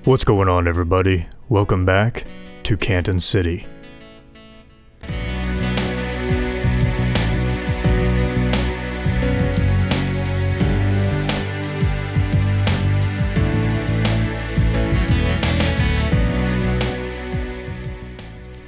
What's going on, everybody? Welcome back to Canton City.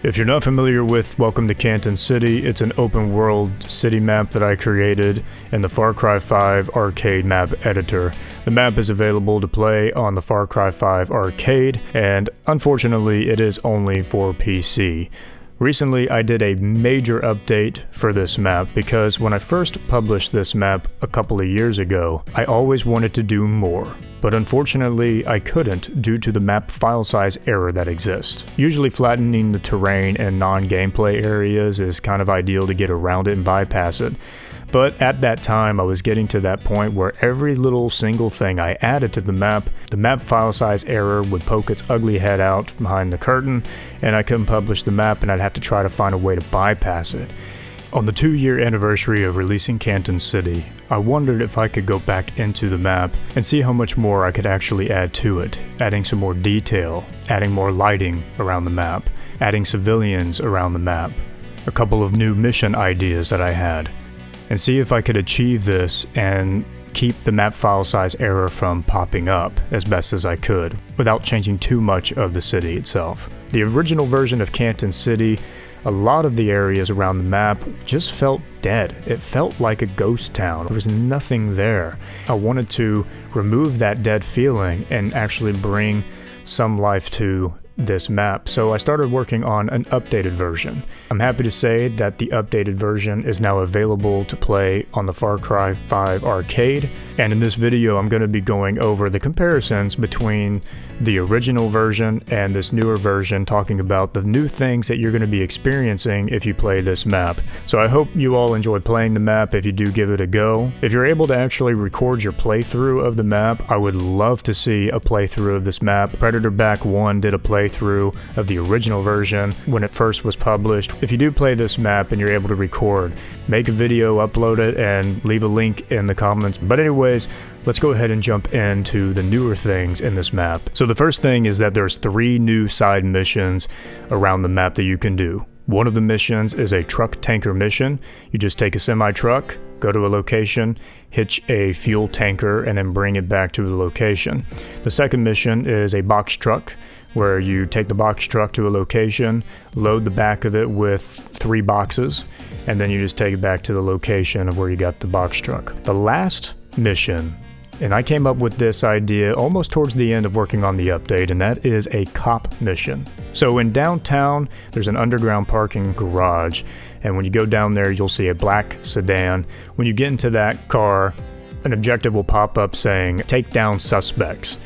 If you're not familiar with Welcome to Canton City, it's an open world city map that I created in the Far Cry 5 arcade map editor. The map is available to play on the Far Cry 5 arcade, and unfortunately it is only for PC. Recently I did a major update for this map because when I first published this map a couple of years ago, I always wanted to do more. But unfortunately I couldn't due to the map file size error that exists. Usually flattening the terrain and non-gameplay areas is kind of ideal to get around it and bypass it. But at that time I was getting to that point where every little single thing I added to the map file size error would poke its ugly head out behind the curtain, and I couldn't publish the map and I'd have to try to find a way to bypass it. On the 2-year anniversary of releasing Canton City, I wondered if I could go back into the map and see how much more I could actually add to it, adding some more detail, adding more lighting around the map, adding civilians around the map, a couple of new mission ideas that I had, and see if I could achieve this and keep the map file size error from popping up as best as I could without changing too much of the city itself. The original version of Canton City, a lot of the areas around the map just felt dead. It felt like a ghost town. There was nothing there. I wanted to remove that dead feeling and actually bring some life to this map, so I started working on an updated version. I'm happy to say that the updated version is now available to play on the Far Cry 5 arcade, and in this video I'm going to be going over the comparisons between the original version and this newer version, talking about the new things that you're going to be experiencing if you play this map. So I hope you all enjoy playing the map if you do give it a go. If you're able to actually record your playthrough of the map, I would love to see a playthrough of this map. Predator Back 1 did a playthrough of the original version when it first was published. If you do play this map and you're able to record, make a video, upload it, and leave a link in the comments. But anyways, let's go ahead and jump into the newer things in this map. So the first thing is that there's 3 new side missions around the map that you can do. One of the missions is a truck tanker mission. You just take a semi-truck, go to a location, hitch a fuel tanker, and then bring it back to the location. The second mission is a box truck, where you take the box truck to a location, load the back of it with 3 boxes, and then you just take it back to the location of where you got the box truck. The last mission, and I came up with this idea almost towards the end of working on the update, and that is a cop mission. So in downtown, there's an underground parking garage, and when you go down there, you'll see a black sedan. When you get into that car, an objective will pop up saying, "Take down suspects."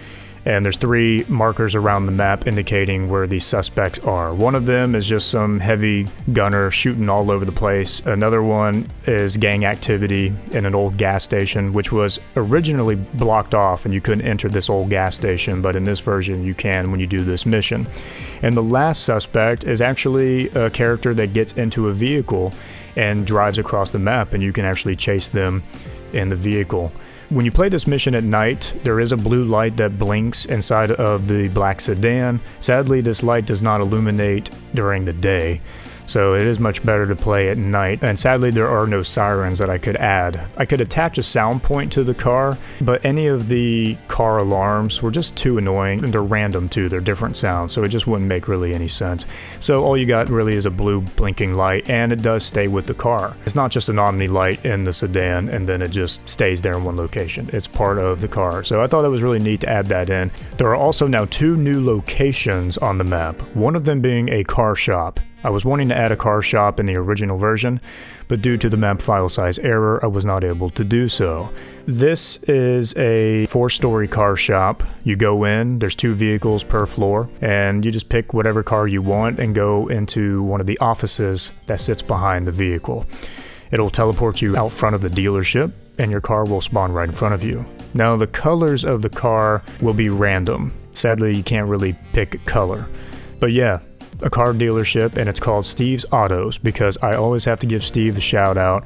And there's 3 markers around the map indicating where these suspects are. One of them is just some heavy gunner shooting all over the place. Another one is gang activity in an old gas station, which was originally blocked off and you couldn't enter this old gas station, but in this version you can when you do this mission. And the last suspect is actually a character that gets into a vehicle and drives across the map, and you can actually chase them in the vehicle. When you play this mission at night, there is a blue light that blinks inside of the black sedan. Sadly, this light does not illuminate during the day, so it is much better to play at night. And sadly, there are no sirens that I could add. I could attach a sound point to the car, but any of the car alarms were just too annoying, and they're random too. They're different sounds, so it just wouldn't make really any sense. So all you got really is a blue blinking light, and it does stay with the car. It's not just an omni light in the sedan and then it just stays there in one location. It's part of the car. So I thought it was really neat to add that in. There are also now 2 new locations on the map, one of them being a car shop. I was wanting to add a car shop in the original version, but due to the map file size error, I was not able to do so. This is a 4-story car shop. You go in, there's 2 vehicles per floor, and you just pick whatever car you want and go into one of the offices that sits behind the vehicle. It'll teleport you out front of the dealership, and your car will spawn right in front of you. Now, the colors of the car will be random. Sadly, you can't really pick a color. But yeah, a car dealership, and it's called Steve's Autos because I always have to give Steve a shout out,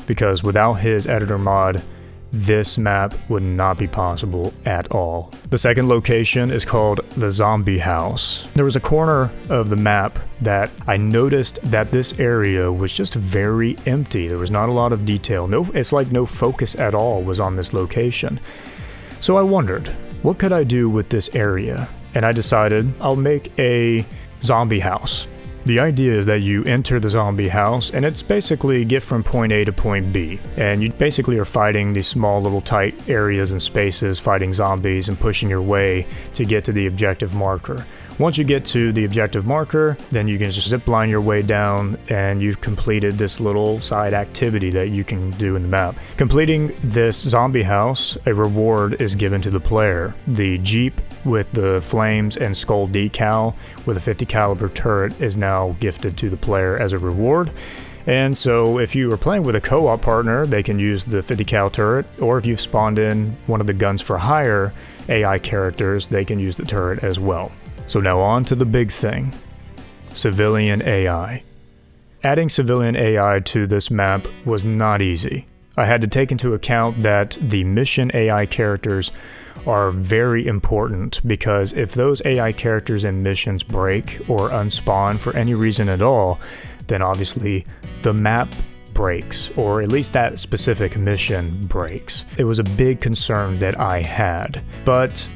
because without his editor mod, this map would not be possible at all. The second location is called the Zombie House. There was a corner of the map that I noticed that this area was just very empty. There was not a lot of detail. It's like no focus at all was on this location. So I wondered, what could I do with this area? And I decided I'll make a zombie house. The idea is that you enter the zombie house, and it's basically get from point A to point B. And you basically are fighting these small little tight areas and spaces, fighting zombies and pushing your way to get to the objective marker. Once you get to the objective marker, then you can just zipline your way down and you've completed this little side activity that you can do in the map. Completing this zombie house, a reward is given to the player. The Jeep with the flames and skull decal with a 50 caliber turret is now gifted to the player as a reward. And so if you are playing with a co-op partner, they can use the 50 cal turret, or if you've spawned in one of the guns for hire AI characters, they can use the turret as well. So now on to the big thing, civilian AI. Adding civilian AI to this map was not easy. I had to take into account that the mission AI characters are very important, because if those AI characters in missions break or unspawn for any reason at all, then obviously the map breaks, or at least that specific mission breaks. It was a big concern that I had, but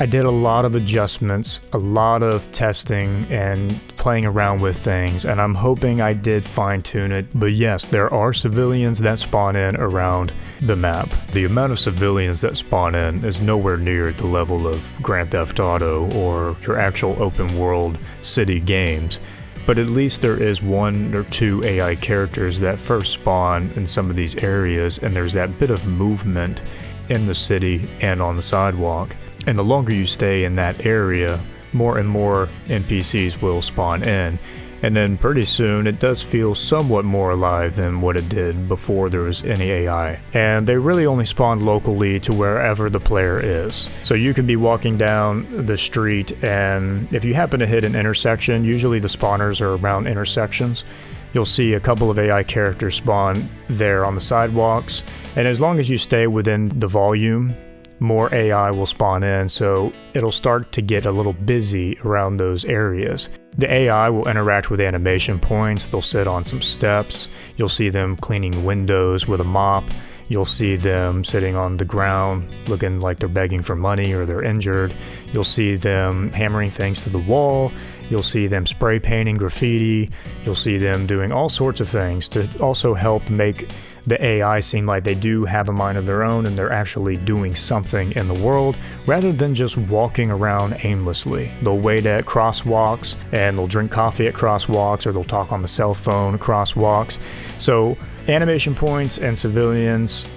I did a lot of adjustments, a lot of testing and playing around with things, and I'm hoping I did fine-tune it. But yes, there are civilians that spawn in around the map. The amount of civilians that spawn in is nowhere near the level of Grand Theft Auto or your actual open world city games. But at least there is one or two AI characters that first spawn in some of these areas, and there's that bit of movement in the city and on the sidewalk. And the longer you stay in that area, more and more NPCs will spawn in. And then pretty soon it does feel somewhat more alive than what it did before there was any AI. And they really only spawn locally to wherever the player is. So you could be walking down the street, and if you happen to hit an intersection, usually the spawners are around intersections, you'll see a couple of AI characters spawn there on the sidewalks. And as long as you stay within the volume, more AI will spawn in, so it'll start to get a little busy around those areas. The AI will interact with animation points. They'll sit on some steps. You'll see them cleaning windows with a mop. You'll see them sitting on the ground looking like they're begging for money or they're injured. You'll see them hammering things to the wall. You'll see them spray painting graffiti. You'll see them doing all sorts of things to also help make the AI seem like they do have a mind of their own and they're actually doing something in the world rather than just walking around aimlessly. They'll wait at crosswalks and they'll drink coffee at crosswalks, or they'll talk on the cell phone at crosswalks. So animation points and civilians,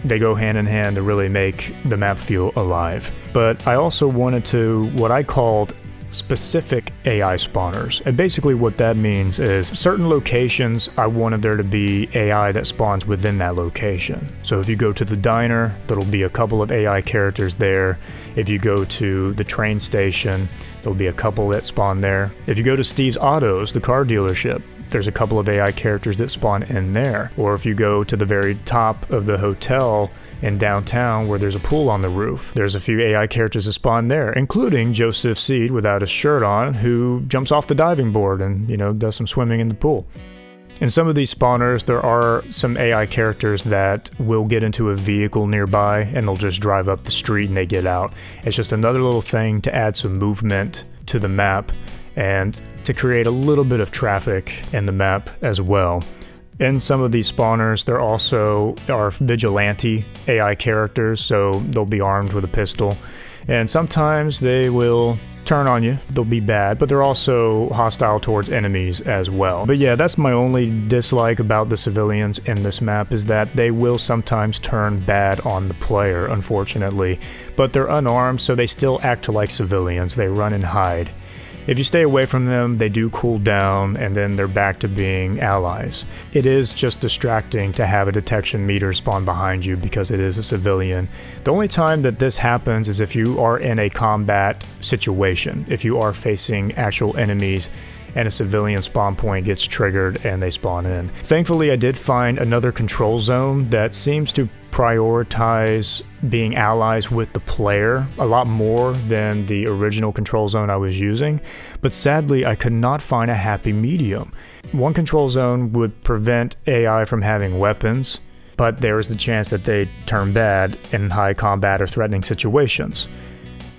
they go hand in hand to really make the map feel alive. But I also wanted to, what I called specific AI spawners. And basically what that means is certain locations, I wanted there to be AI that spawns within that location. So if you go to the diner, there'll be a couple of AI characters there. If you go to the train station, there'll be a couple that spawn there. If you go to Steve's Autos, the car dealership, there's a couple of AI characters that spawn in there. Or if you go to the very top of the hotel in downtown where there's a pool on the roof, there's a few AI characters that spawn there, including Joseph Seed without a shirt on, who jumps off the diving board and, does some swimming in the pool. In some of these spawners, there are some AI characters that will get into a vehicle nearby and they'll just drive up the street and they get out. It's just another little thing to add some movement to the map and to create a little bit of traffic in the map as well. In some of these spawners, there also are vigilante AI characters, so they'll be armed with a pistol. And sometimes they will turn on you. They'll be bad, but they're also hostile towards enemies as well. But yeah, that's my only dislike about the civilians in this map, is that they will sometimes turn bad on the player, unfortunately. But they're unarmed, so they still act like civilians. They run and hide. If you stay away from them, they do cool down, and then they're back to being allies. It is just distracting to have a detection meter spawn behind you because it is a civilian. The only time that this happens is if you are in a combat situation, if you are facing actual enemies and a civilian spawn point gets triggered and they spawn in. Thankfully, I did find another control zone that seems to prioritize being allies with the player a lot more than the original control zone I was using, but sadly I could not find a happy medium. One control zone would prevent AI from having weapons, but there is the chance that they turn bad in high combat or threatening situations.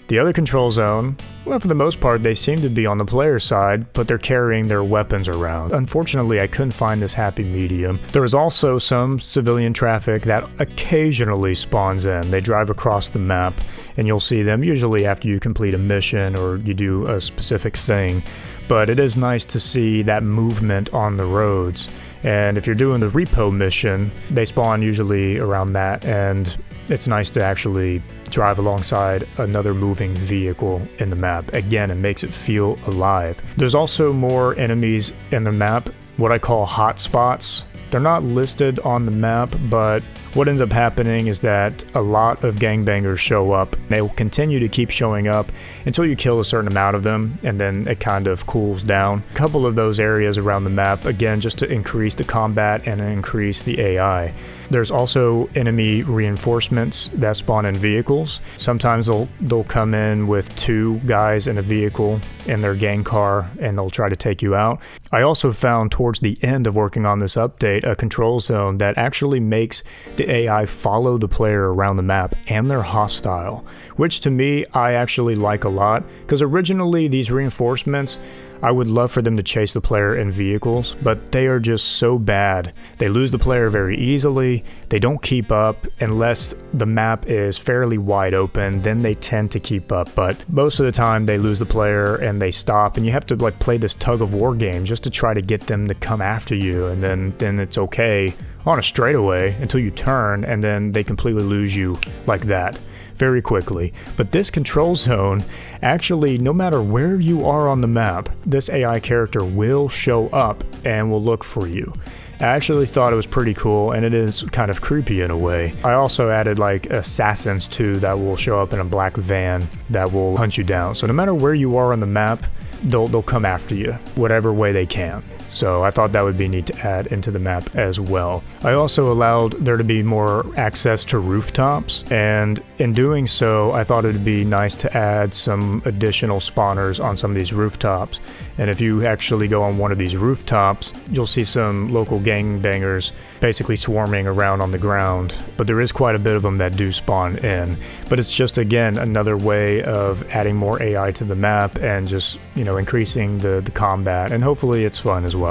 The other control zone, well, for the most part, they seem to be on the player side, but they're carrying their weapons around. Unfortunately, I couldn't find this happy medium. There is also some civilian traffic that occasionally spawns in. They drive across the map, and you'll see them usually after you complete a mission or you do a specific thing. But it is nice to see that movement on the roads. And if you're doing the repo mission, they spawn usually around that, and it's nice to actually drive alongside another moving vehicle in the map. Again, it makes it feel alive. There's also more enemies in the map, what I call hotspots. They're not listed on the map, but what ends up happening is that a lot of gangbangers show up. They will continue to keep showing up until you kill a certain amount of them, and then it kind of cools down. A couple of those areas around the map, again, just to increase the combat and increase the AI. There's also enemy reinforcements that spawn in vehicles. Sometimes they'll come in with 2 guys in a vehicle in their gang car, and they'll try to take you out. I also found towards the end of working on this update a control zone that actually makes the AI follow the player around the map, and they're hostile, which to me I actually like a lot, because originally these reinforcements, I would love for them to chase the player in vehicles, but they are just so bad. They lose the player very easily, they don't keep up unless the map is fairly wide open, then they tend to keep up, but most of the time they lose the player and they stop, and you have to like play this tug of war game just to try to get them to come after you, and then it's okay on a straightaway until you turn, and then they completely lose you like that very quickly. But this control zone, actually, no matter where you are on the map, this AI character will show up and will look for you. I actually thought it was pretty cool, and it is kind of creepy in a way. I also added like assassins too that will show up in a black van that will hunt you down. So no matter where you are on the map, they'll come after you whatever way they can. So I thought that would be neat to add into the map as well. I also allowed there to be more access to rooftops, and in doing so, I thought it'd be nice to add some additional spawners on some of these rooftops. And if you actually go on one of these rooftops, you'll see some local gangbangers basically swarming around on the ground, but there is quite a bit of them that do spawn in. But it's just, again, another way of adding more AI to the map and just, you know, increasing the combat, and hopefully it's fun as well.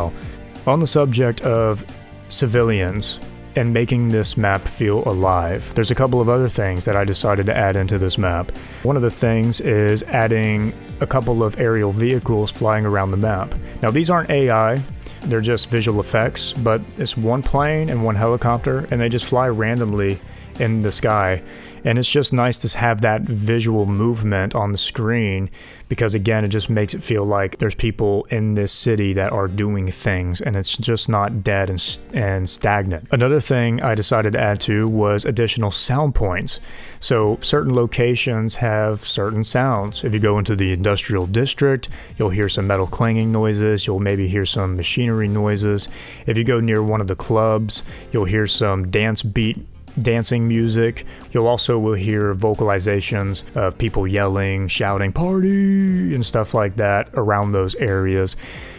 On the subject of civilians and making this map feel alive, there's a couple of other things that I decided to add into this map. One of the things is adding a couple of aerial vehicles flying around the map. Now these aren't AI, they're just visual effects, but it's one plane and one helicopter, and they just fly randomly in the sky. And it's just nice to have that visual movement on the screen, because again, it just makes it feel like there's people in this city that are doing things, and it's just not dead and stagnant. Another thing I decided to add to was additional sound points. So certain locations have certain sounds. If you go into the industrial district, you'll hear some metal clanging noises, you'll maybe hear some machinery noises. If you go near one of the clubs, you'll hear some dancing music. You'll also will hear vocalizations of people yelling, shouting, "Party!" and stuff like that around those areas.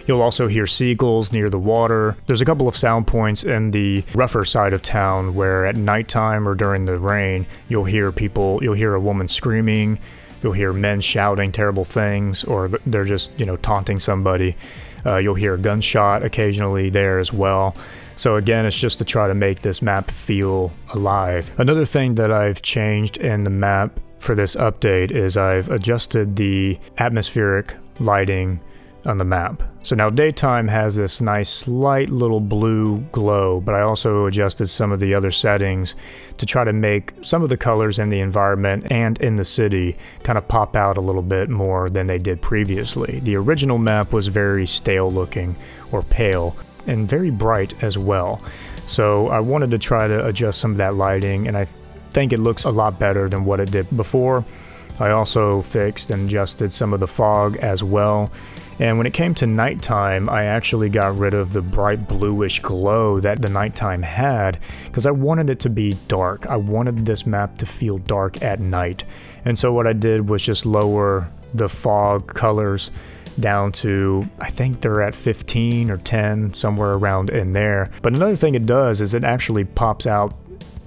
You'll also hear seagulls near the water. There's a couple of sound points in the rougher side of town where at nighttime or during the rain, you'll hear a woman screaming, you'll hear men shouting terrible things, or they're just, you know, taunting somebody. You'll hear a gunshot occasionally there as well. So again, it's just to try to make this map feel alive. Another thing that I've changed in the map for this update is I've adjusted the atmospheric lighting on the map. So now daytime has this nice slight little blue glow, but I also adjusted some of the other settings to try to make some of the colors in the environment and in the city kind of pop out a little bit more than they did previously. The original map was very stale looking or pale, and very bright as well. So I wanted to try to adjust some of that lighting, and I think it looks a lot better than what it did before. I also fixed and adjusted some of the fog as well, And when it came to nighttime, I actually got rid of the bright bluish glow that the nighttime had because I wanted it to be dark. I wanted this map to feel dark at night. And so what I did was just lower the fog colors down to, I think they're at 15 or 10, somewhere around in there. But another thing it does is it actually pops out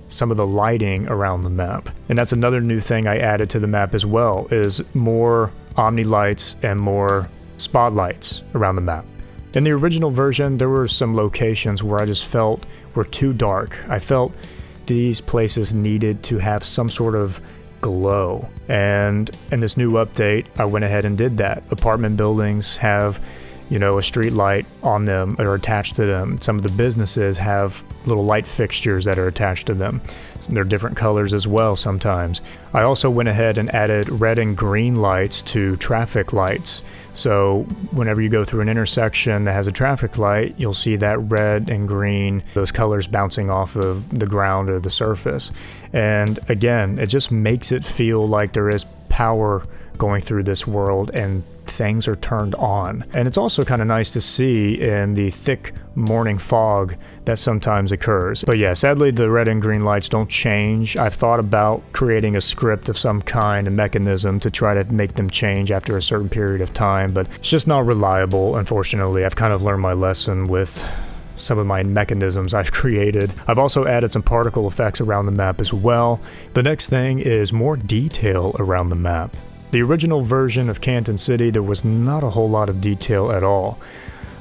some of the lighting around the map. And that's another new thing I added to the map as well, is more Omni lights and more spotlights around the map. In the original version, there were some locations where I just felt were too dark. I felt these places needed to have some sort of glow. And in this new update, I went ahead and did that. Apartment buildings have, a street light on them or attached to them. Some of the businesses have little light fixtures that are attached to them. They're different colors as well sometimes. I also went ahead and added red and green lights to traffic lights. So whenever you go through an intersection that has a traffic light, you'll see that red and green, those colors bouncing off of the ground or the surface. And again, it just makes it feel like there is power going through this world and things are turned on. And it's also kind of nice to see in the thick morning fog that sometimes occurs. But yeah, sadly the red and green lights don't change. I've thought about creating a script of some kind, a mechanism to try to make them change after a certain period of time, but it's just not reliable, unfortunately. I've kind of learned my lesson with some of my mechanisms I've created. I've also added some particle effects around the map as well. The next thing is more detail around the map. The original version of Canton City, there was not a whole lot of detail at all.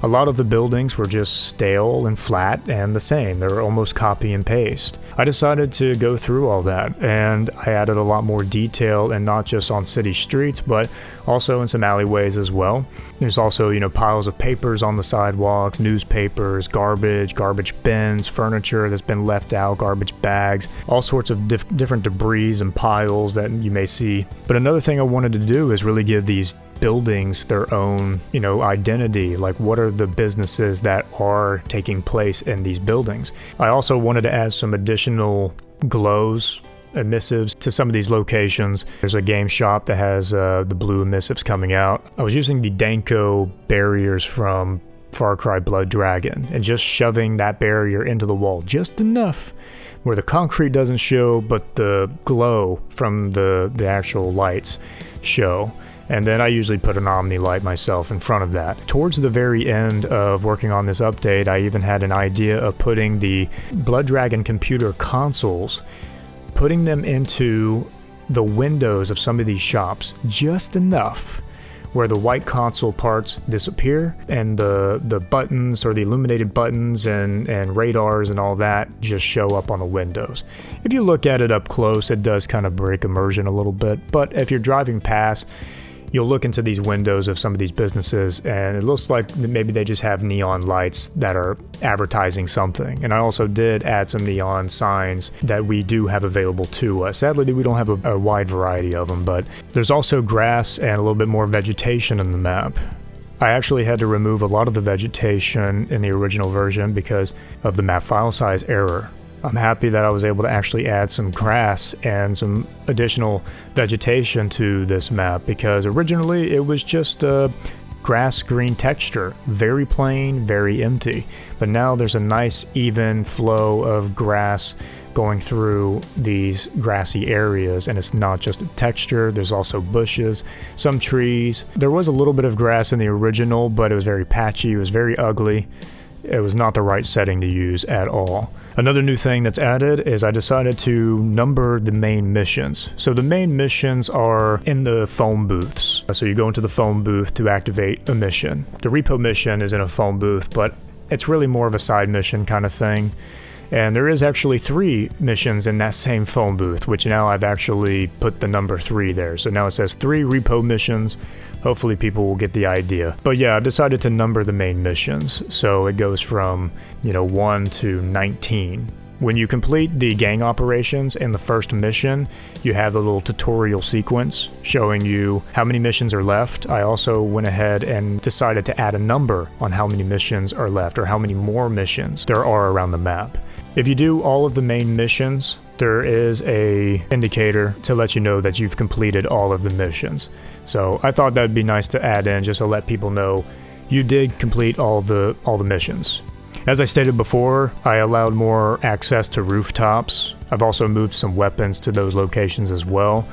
A lot of the buildings were just stale and flat and the same. They were almost copy and paste. I decided to go through all that, and I added a lot more detail, and not just on city streets, but also in some alleyways as well. There's also, piles of papers on the sidewalks, newspapers, garbage bins, furniture that's been left out, garbage bags, all sorts of different debris and piles that you may see. But another thing I wanted to do is really give these buildings their own, identity. Like, what are the businesses that are taking place in these buildings? I also wanted to add some additional glows, emissives to some of these locations. There's a game shop that has the blue emissives coming out. I was using the Danko barriers from Far Cry Blood Dragon and just shoving that barrier into the wall just enough where the concrete doesn't show, but the glow from the actual lights show. And then I usually put an Omni light myself in front of that. Towards the very end of working on this update, I even had an idea of putting the Blood Dragon computer consoles, putting them into the windows of some of these shops, just enough where the white console parts disappear and the buttons or the illuminated buttons and radars and all that just show up on the windows. If you look at it up close, it does kind of break immersion a little bit, but if you're driving past, you'll look into these windows of some of these businesses and it looks like maybe they just have neon lights that are advertising something. And I also did add some neon signs that we do have available to us. Sadly, we don't have a wide variety of them, but there's also grass and a little bit more vegetation in the map. I actually had to remove a lot of the vegetation in the original version because of the map file size error. I'm happy that I was able to actually add some grass and some additional vegetation to this map because originally it was just a grass green texture, very plain, very empty. But now there's a nice even flow of grass going through these grassy areas, and it's not just a texture, there's also bushes, some trees. There was a little bit of grass in the original, but it was very patchy, it was very ugly. It was not the right setting to use at all. Another new thing that's added is I decided to number the main missions. So the main missions are in the phone booths. So you go into the phone booth to activate a mission. The repo mission is in a phone booth, but it's really more of a side mission kind of thing. And there is actually 3 missions in that same phone booth, which now I've actually put the number 3 there. So now it says 3 repo missions. Hopefully people will get the idea. But yeah, I've decided to number the main missions. So it goes from, 1 to 19. When you complete the gang operations in the first mission, you have the little tutorial sequence showing you how many missions are left. I also went ahead and decided to add a number on how many missions are left or how many more missions there are around the map. If you do all of the main missions there is a indicator to let you know that you've completed all of the missions. So I thought that'd be nice to add in just to let people know you did complete all the missions. As I stated before, I allowed more access to rooftops. I've also moved some weapons to those locations as well.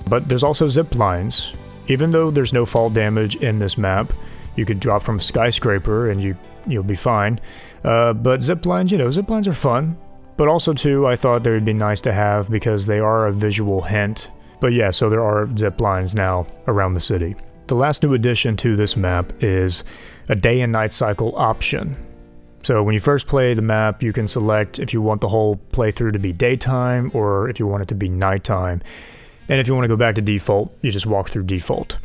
But there's also ziplines. Even though there's no fall damage in this map, you could drop from a skyscraper and you'll be fine. But ziplines, ziplines are fun. But also too, I thought they would be nice to have because they are a visual hint. But yeah, so there are ziplines now around the city. The last new addition to this map is a day and night cycle option. So when you first play the map, you can select if you want the whole playthrough to be daytime or if you want it to be nighttime. And if you want to go back to default, you just walk through default.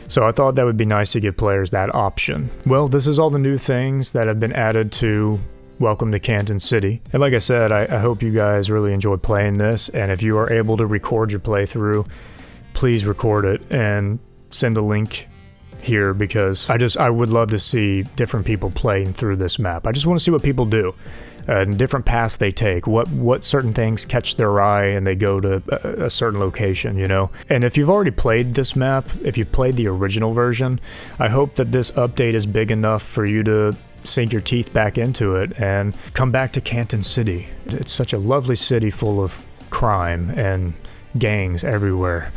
So I thought that would be nice to give players that option. Well, this is all the new things that have been added to Welcome to Canton City. And like I said, I hope you guys really enjoyed playing this. And if you are able to record your playthrough, please record it and send a link here because I would love to see different people playing through this map. I just want to see what people do, and different paths they take, what certain things catch their eye and they go to a certain location, And if you've already played this map, if you've played the original version, I hope that this update is big enough for you to sink your teeth back into it and come back to Canton City. It's such a lovely city full of crime and gangs everywhere.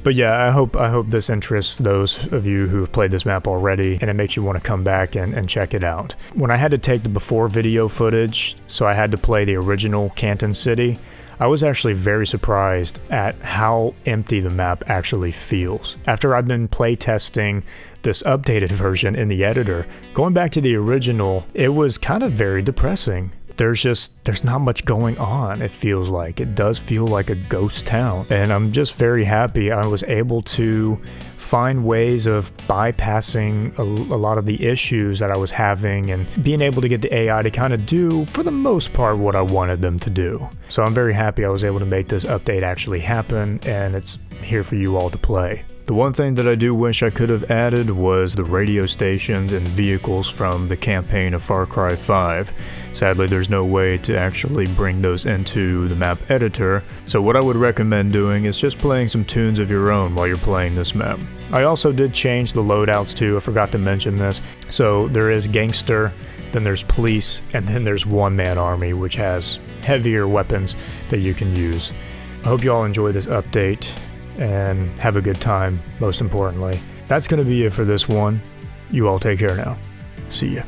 But yeah, I hope this interests those of you who have played this map already and it makes you want to come back and check it out. When I had to take the before video footage, so I had to play the original Canton City, I was actually very surprised at how empty the map actually feels. After I've been playtesting this updated version in the editor, going back to the original, it was kind of very depressing. There's not much going on, it feels like. It does feel like a ghost town. And I'm just very happy I was able to find ways of bypassing a lot of the issues that I was having and being able to get the AI to kind of do, for the most part, what I wanted them to do. So I'm very happy I was able to make this update actually happen, and it's here for you all to play. The one thing that I do wish I could have added was the radio stations and vehicles from the campaign of Far Cry 5. Sadly, there's no way to actually bring those into the map editor, so what I would recommend doing is just playing some tunes of your own while you're playing this map. I also did change the loadouts too, I forgot to mention this. So there is Gangster, then there's Police, and then there's One Man Army, which has heavier weapons that you can use. I hope you all enjoy this update and have a good time, most importantly. That's going to be it for this one. You all take care now. See ya.